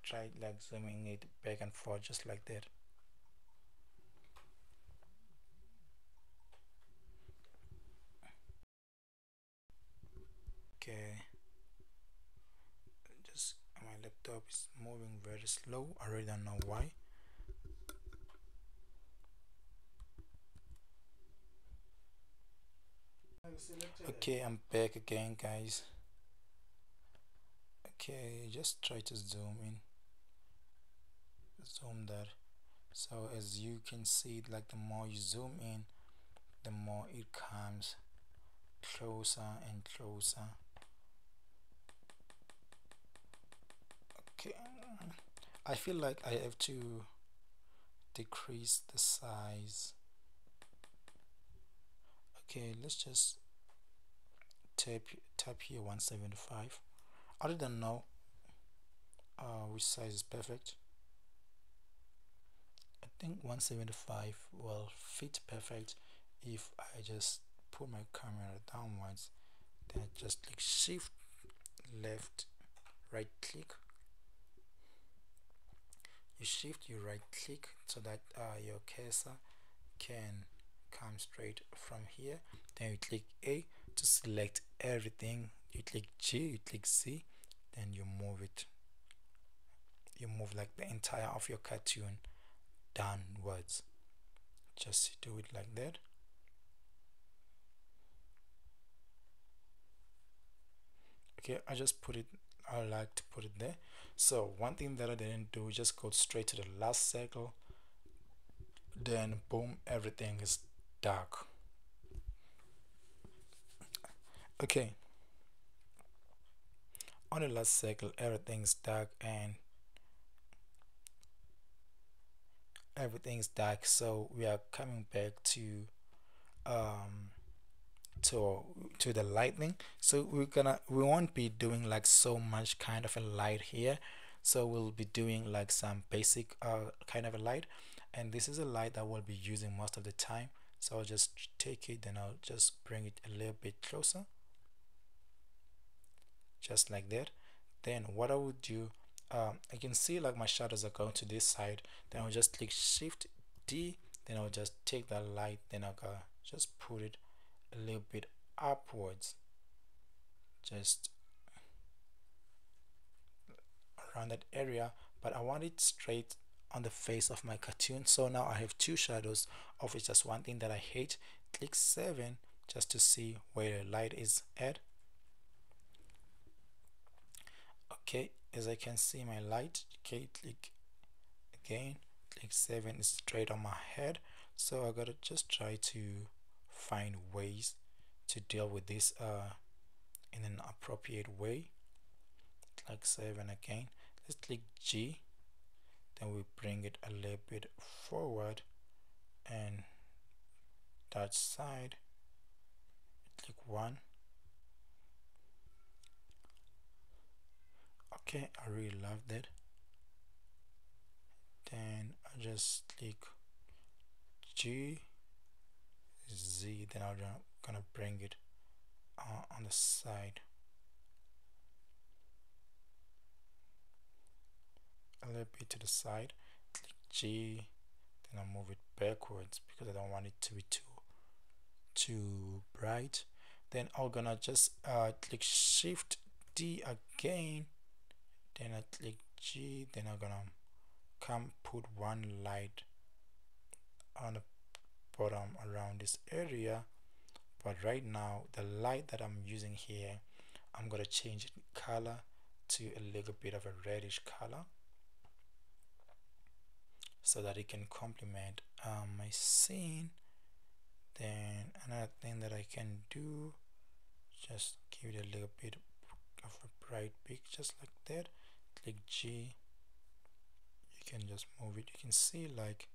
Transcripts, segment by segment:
try like zooming it back and forth just like that. Okay, just my laptop is moving very slow. I really don't know why. Okay, I'm back again, guys. Okay, just try to zoom in, zoom that. So as you can see, like the more you zoom in, the more it comes closer and closer. Okay, I feel like I have to decrease the size. Okay, let's just tap here 175. I don't know which size is perfect. I think 175 will fit perfect if I just put my camera downwards, then I just click shift left right click. You shift, you right click so that your cursor can come straight from here. Then you click A to select everything. You click G, you click C, then you move it. You move like the entire of your cartoon downwards. Just do it like that. Okay, I just put it, I like to put it there. So one thing that I didn't do, just go straight to the last circle, then boom, everything is dark. Okay, on the last circle everything's dark and everything's dark, so we are coming back um to to the lightning. So we won't be doing like so much kind of a light here, so we'll be doing like some basic kind of a light, and this is a light that we'll be using most of the time. So I'll just take it, then I'll just bring it a little bit closer just like that. Then what I would do, I can see like my shadows are going to this side, then I'll just click shift D, then I'll just take that light, then I'll just put it a little bit upwards, just around that area, but I want it straight on the face of my cartoon. So now I have two shadows, of which just one thing that I hate. Click 7 just to see where the light is at. Okay, as I can see my light. Okay, click again, click 7 is straight on my head, so I gotta just try to find ways to deal with this in an appropriate way. Click 7 again, let's click G, then we bring it a little bit forward, and that side click 1. Okay, I really love that. Then I just click G, Z, then I'm gonna bring it on the side a little bit to the side. Click G, then I'll move it backwards because I don't want it to be too bright. Then I'm gonna just click shift D again, then I click G, then I'm gonna come put one light on the bottom around this area. But right now the light that I'm using here, I'm gonna change it color to a little bit of a reddish color so that it can complement my scene. Then another thing that I can do, just give it a little bit of a bright peak just like that. Click G, you can just move it, you can see like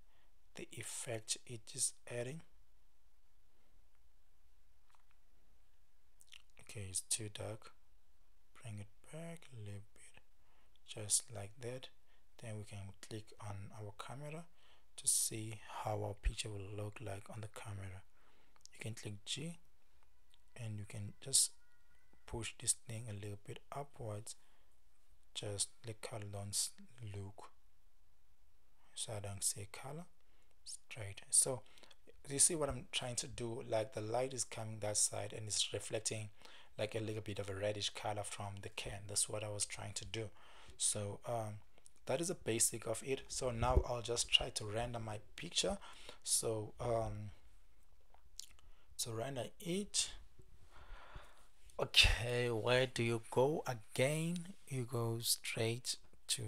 the effect it is adding. Okay, it's too dark, bring it back a little bit just like that. Then we can click on our camera to see how our picture will look like on the camera. You can click G and you can just push this thing a little bit upwards, just the color don't look, so I don't see color straight. So you see what I'm trying to do, like the light is coming that side and it's reflecting like a little bit of a reddish color from the can. That's what I was trying to do. So that is a basic of it. So now I'll just try to render my picture. So to render it, okay, where do you go again? You go straight to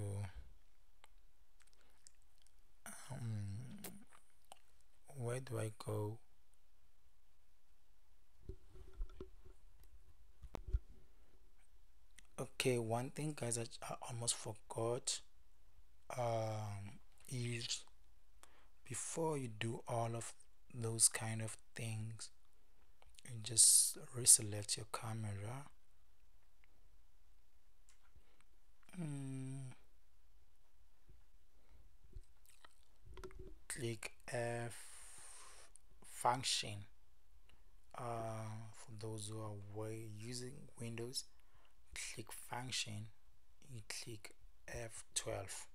where do I go? Okay, one thing guys I almost forgot is before you do all of those kind of things, you just reselect your camera. Click F function. For those who are using Windows, click function, you click F12.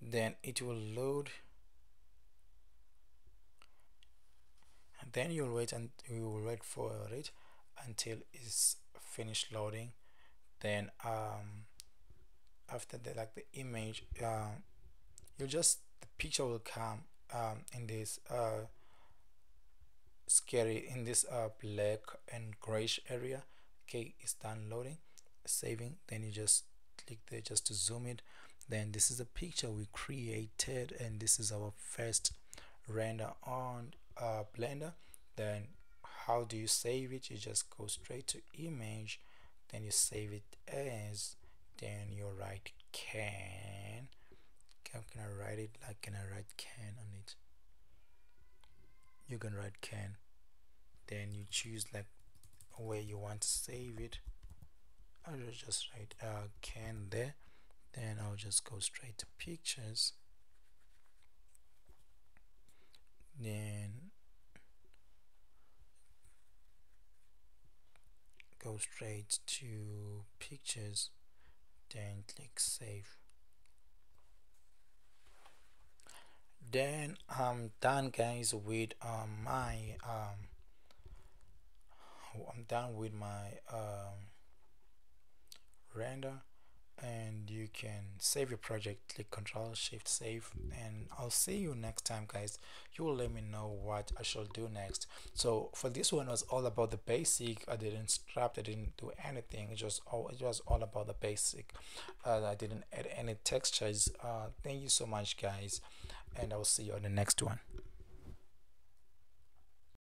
Then it will load, and then you'll wait and you will wait for it until it's finished loading. Then after that, like the image, you just the picture will come in this scary in this black and grayish area. Okay, it's done loading, saving. Then you just click there just to zoom it. Then this is a picture we created, and this is our first render on Blender. Then how do you save it? You just go straight to image, then you save it as, then you write can. How can I write it? Like, can I write can on it? You can write can, then you choose like where you want to save it. I'll just write can there, then I'll just go straight to pictures, then go straight to pictures, then click save. Then I'm done guys with I'm done with my render, and you can save your project. Click Ctrl Shift save, and I'll see you next time guys. You will let me know what I shall do next. So for this one, was all about the basic. I didn't scrap, I didn't do anything. It was all about the basic. I didn't add any textures. Thank you so much guys, and I'll see you on the next one.